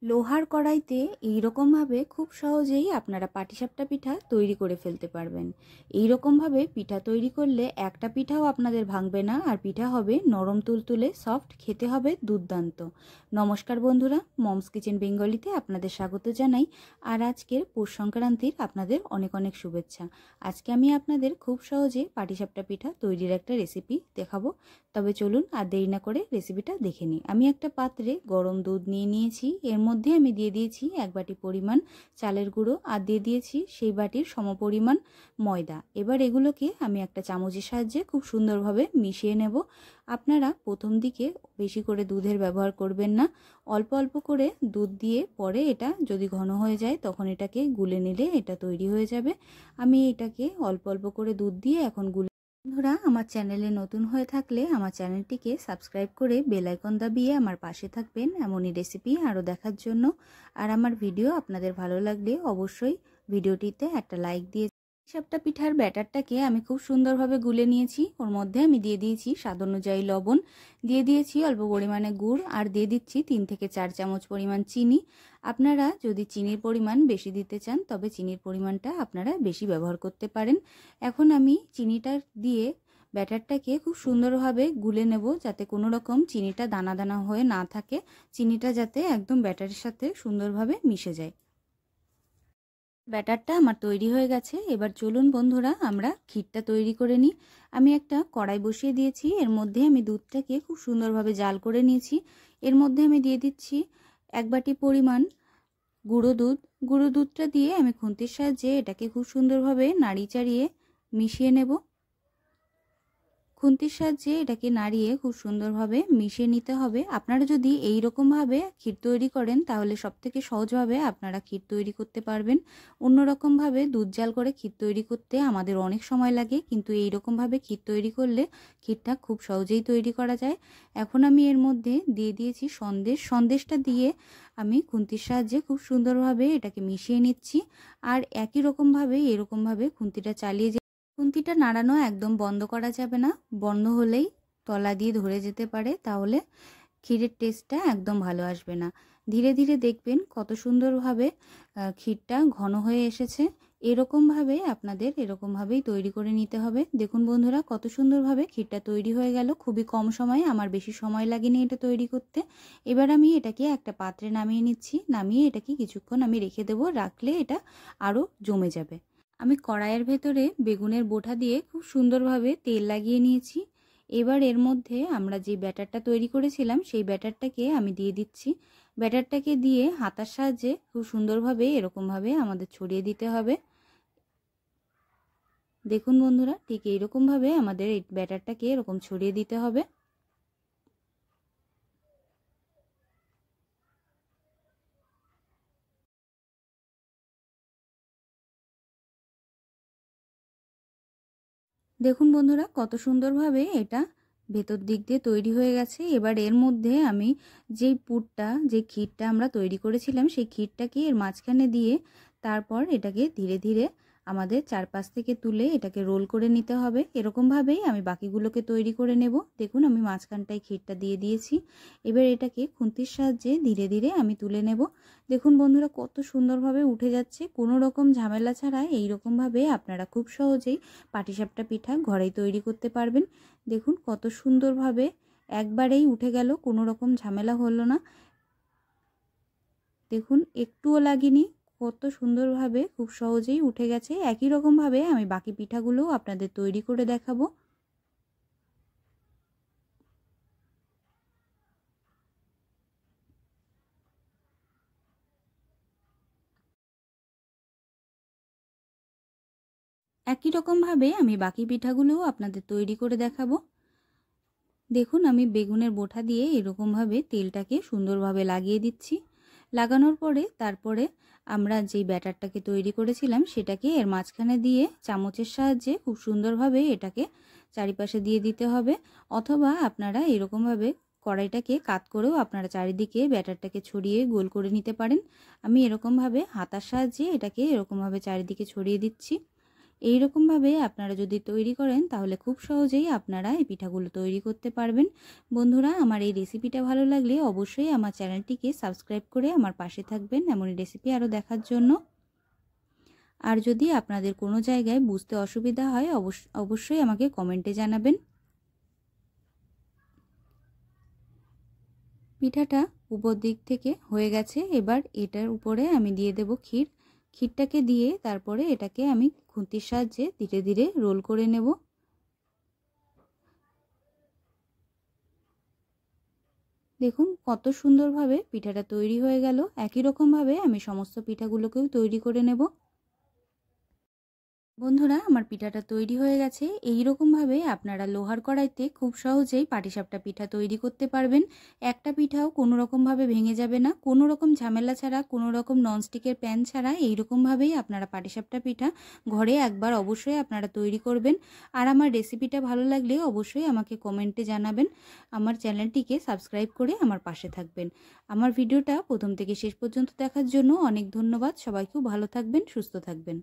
লোহার কড়াইতে এইরকমভাবে খুব সহজেই আপনারা পাটিসাপটা পিঠা তৈরি করে ফেলতে পারবেন। এইরকমভাবে পিঠা তৈরি করলে একটা পিঠাও আপনাদের ভাঙবে না, আর পিঠা হবে নরম তুলতুলে সফট, খেতে হবে দুর্দান্ত। নমস্কার বন্ধুরা, মমস কিচেন বেঙ্গলিতে আপনাদের স্বাগত জানাই। আর আজকের পৌষ সংক্রান্তির আপনাদের অনেক অনেক শুভেচ্ছা। আজকে আমি আপনাদের খুব সহজে পাটিসাপটা পিঠা তৈরির একটা রেসিপি দেখাবো। তবে চলুন আর দেরি না করে রেসিপিটা দেখে নিই। আমি একটা পাত্রে গরম দুধ নিয়ে নিয়েছি। এর মধ্যে আমি দিয়ে দিয়েছি 1 বাটি পরিমাণ চালের গুঁড়ো, আর দিয়ে দিয়েছি সেই বাটির সমপরিমাণ ময়দা। এবার এগুলোকে আমি একটা চামচের সাহায্যে খুব সুন্দরভাবে মিশিয়ে নেব। আপনারা প্রথম দিকে বেশি করে দুধের ব্যবহার করবেন না, অল্প অল্প করে দুধ দিয়ে পরে এটা যদি ঘন হয়ে যায় তখন এটাকে গুলে নিলে এটা তৈরি হয়ে যাবে। আমি এটাকে অল্প অল্প করে দুধ দিয়ে এখন গুলে। বন্ধুরা, আমার চ্যানেলে নতুন হয়ে থাকলে আমার চ্যানেলটিকে সাবস্ক্রাইব করে বেল আইকন দাবিয়ে আমার পাশে থাকবেন এমনই রেসিপি আরও দেখার জন্য। আর আমার ভিডিও আপনাদের ভালো লাগলে অবশ্যই ভিডিওটিতে একটা লাইক দিয়ে। পাটিসাপটা পিঠার ব্যাটারটাকে আমি খুব সুন্দরভাবে গুলে নিয়েছি। ওর মধ্যে আমি দিয়ে দিয়েছি স্বাদ অনুযায়ী লবণ, দিয়ে দিয়েছি অল্প পরিমাণে গুড়, আর দিয়ে দিচ্ছি 3 থেকে 4 চামচ পরিমাণ চিনি। আপনারা যদি চিনির পরিমাণ বেশি দিতে চান তবে চিনির পরিমাণটা আপনারা বেশি ব্যবহার করতে পারেন। এখন আমি চিনিটা দিয়ে ব্যাটারটাকে খুব সুন্দরভাবে গুলে নেব, যাতে কোনো রকম চিনিটা দানা দানা হয়ে না থাকে। চিনিটা যাতে একদম ব্যাটারের সাথে সুন্দরভাবে মিশে যায়। ব্যাটারটা আমার তৈরি হয়ে গেছে। এবার চলুন বন্ধুরা আমরা ক্ষীরটা তৈরি করে নিই। আমি একটা কড়াই বসিয়ে দিয়েছি। এর মধ্যে আমি দুধটাকে খুব সুন্দরভাবে জাল করে নিয়েছি। এর মধ্যে আমি দিয়ে দিচ্ছি 1 বাটি পরিমাণ গুঁড়ো দুধ। গুঁড়ো দুধটা দিয়ে আমি খুন্তির সাহায্যে এটাকে খুব সুন্দরভাবে নাড়িয়ে চাড়িয়ে মিশিয়ে নেব। খুন্তির সাহায্যে এটাকে নাড়িয়ে খুব সুন্দরভাবে মিশিয়ে নিতে হবে। আপনারা যদি এই রকমভাবে ক্ষীর তৈরি করেন তাহলে সবথেকে সহজভাবে আপনারা ক্ষীর তৈরি করতে পারবেন। অন্যরকমভাবে দুধ জাল করে ক্ষীর তৈরি করতে আমাদের অনেক সময় লাগে, কিন্তু এই রকমভাবে ক্ষীর তৈরি করলে ক্ষীরটা খুব সহজেই তৈরি করা যায়। এখন আমি এর মধ্যে দিয়ে দিয়েছি সন্দেশ। সন্দেশটা দিয়ে আমি খুন্তির সাহায্যে খুব সুন্দরভাবে এটাকে মিশিয়ে নিচ্ছি। আর একই রকমভাবে এরকমভাবে খুন্তিটা চালিয়ে খুন্তিটা নাড়ানো একদম বন্ধ করা যাবে না। বন্ধ হলেই তলা দিয়ে ধরে যেতে পারে, তাহলে ক্ষীরের টেস্টটা একদম ভালো আসবে না। ধীরে ধীরে দেখবেন কত সুন্দরভাবে ক্ষীরটা ঘন হয়ে এসেছে। এরকমভাবে আপনাদের এরকমভাবেই তৈরি করে নিতে হবে। দেখুন বন্ধুরা, কত সুন্দরভাবে ক্ষীরটা তৈরি হয়ে গেল। খুবই কম সময়ে, আমার বেশি সময় লাগেনি এটা তৈরি করতে। এবার আমি এটাকে একটা পাত্রে নামিয়ে নিচ্ছি। নামিয়ে এটাকে কিছুক্ষণ আমি রেখে দেবো, রাখলে এটা আরও জমে যাবে। আমি কড়াইয়ের ভেতরে বেগুনের বোঁটা দিয়ে খুব সুন্দরভাবে তেল লাগিয়ে নিয়েছি। এবার এর মধ্যে আমরা যে ব্যাটারটা তৈরি করেছিলাম সেই ব্যাটারটাকে আমি দিয়ে দিচ্ছি। ব্যাটারটাকে দিয়ে হাতার সাহায্যে খুব সুন্দরভাবে এরকমভাবে আমাদের ছড়িয়ে দিতে হবে। দেখুন বন্ধুরা, ঠিক এইরকমভাবে আমাদের এই ব্যাটারটাকে এরকম ছড়িয়ে দিতে হবে। দেখুন বন্ধুরা, কত সুন্দরভাবে এটা ভেতর দিক দিয়ে তৈরি হয়ে গেছে। এবার এর মধ্যে আমি যেই পুরটা, যে ক্ষীরটা আমরা তৈরি করেছিলাম সেই ক্ষীরটাকে এর মাঝখানে দিয়ে তারপর এটাকে ধীরে ধীরে আমাদের চারপাশ থেকে তুলে এটাকে রোল করে নিতে হবে। এরকমভাবেই আমি বাকিগুলোকে তৈরি করে নেব। দেখুন আমি মাঝখানটায় ক্ষীরটা দিয়ে দিয়েছি। এবার এটাকে খুন্তির সাহায্যে ধীরে ধীরে আমি তুলে নেব। দেখুন বন্ধুরা, কত সুন্দরভাবে উঠে যাচ্ছে। কোনো রকম ঝামেলা ছাড়া এইরকমভাবে আপনারা খুব সহজেই পাটিসাপটা পিঠা ঘরেই তৈরি করতে পারবেন। দেখুন কত সুন্দরভাবে একবারেই উঠে গেল, কোনো রকম ঝামেলা হলো না। দেখুন একটুও লাগেনি, কত সুন্দরভাবে খুব সহজেই উঠে গেছে। একই রকমভাবে আমি বাকি পিঠাগুলোও আপনাদের তৈরি করে দেখাবো। একই রকমভাবে আমি বাকি পিঠাগুলোও আপনাদের তৈরি করে দেখাবো। দেখুন আমি বেগুনের বোঁটা দিয়ে এরকমভাবে তেলটাকে সুন্দরভাবে লাগিয়ে দিচ্ছি। লাগানোর পরে তারপরে আমরা যেই ব্যাটারটাকে তৈরি করেছিলাম সেটাকে এর মাঝখানে দিয়ে চামচের সাহায্যে খুব সুন্দরভাবে এটাকে চারিপাশে দিয়ে দিতে হবে। অথবা আপনারা এরকমভাবে কড়াইটাকে কাত করেও আপনারা চারিদিকে ব্যাটারটাকে ছড়িয়ে গোল করে নিতে পারেন। আমি এরকমভাবে হাতার সাহায্যে এটাকে এরকমভাবে চারিদিকে ছড়িয়ে দিচ্ছি। এই রকমভাবে আপনারা যদি তৈরি করেন তাহলে খুব সহজেই আপনারা এই পিঠাগুলো তৈরি করতে পারবেন। বন্ধুরা, আমার এই রেসিপিটা ভালো লাগলে অবশ্যই আমার চ্যানেলটিকে সাবস্ক্রাইব করে আমার পাশে থাকবেন এমনই রেসিপি আরও দেখার জন্য। আর যদি আপনাদের কোনো জায়গায় বুঝতে অসুবিধা হয় অবশ্যই আমাকে কমেন্টে জানাবেন। পিঠাটা উপর দিক থেকে হয়ে গেছে। এবার এটার উপরে আমি দিয়ে দেব ক্ষীর। ক্ষীরটাকে দিয়ে তারপরে এটাকে আমি খুন্তির সাহায্যে ধীরে ধীরে রোল করে নেব। দেখুন কত সুন্দরভাবে পিঠাটা তৈরি হয়ে গেল। একই রকমভাবে আমি সমস্ত পিঠাগুলোকেও তৈরি করে নেব। বন্ধুরা, আমার পিঠাটা তৈরি হয়ে গেছে। এই রকমভাবে আপনারা লোহার কড়াইতে খুব সহজেই পাটিসাপটা পিঠা তৈরি করতে পারবেন। একটা পিঠাও কোনো রকমভাবে ভেঙে যাবে না। কোনো রকম ঝামেলা ছাড়া, কোনো রকম ননস্টিকের প্যান ছাড়া এই রকমভাবেই আপনারা পাটিসাপটা পিঠা ঘরে একবার অবশ্যই আপনারা তৈরি করবেন। আর আমার রেসিপিটা ভালো লাগলে অবশ্যই আমাকে কমেন্টে জানাবেন। আমার চ্যানেলটিকে সাবস্ক্রাইব করে আমার পাশে থাকবেন। আমার ভিডিওটা প্রথম থেকে শেষ পর্যন্ত দেখার জন্য অনেক ধন্যবাদ। সবাই খুব ভালো থাকবেন, সুস্থ থাকবেন।